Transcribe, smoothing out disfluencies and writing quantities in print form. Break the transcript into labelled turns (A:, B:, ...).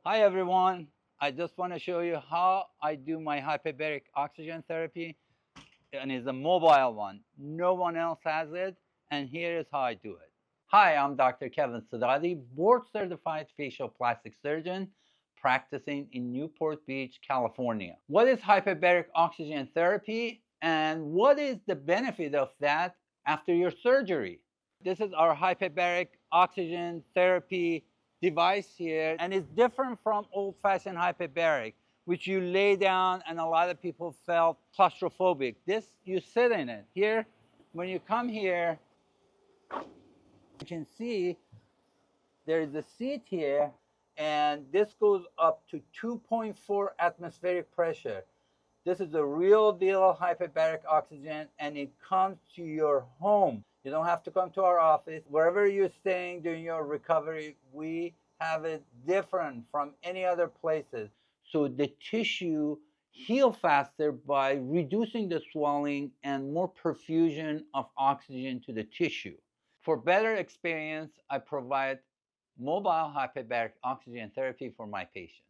A: Hi everyone, I just want to show you how I do my hyperbaric oxygen therapy, and it's a mobile one. No one else has it, and here is how I do it. Hi, I'm Dr. Kevin Sadati, board certified facial plastic surgeon practicing in Newport Beach, California. What is hyperbaric oxygen therapy and what is the benefit of that after your surgery? This is our hyperbaric oxygen therapy device here, and it's different from old-fashioned hyperbaric, which you lay down and a lot of people felt claustrophobic. This, you sit in it. Here, when you come here, you can see there is a seat here, and this goes up to 2.4 atmospheric pressure. This is the real deal hyperbaric oxygen, and it comes to your home. You don't have to come to our office. Wherever you're staying during your recovery, we have it different from any other places. So the tissue heal faster by reducing the swelling and more perfusion of oxygen to the tissue. For better experience, I provide mobile hyperbaric oxygen therapy for my patients.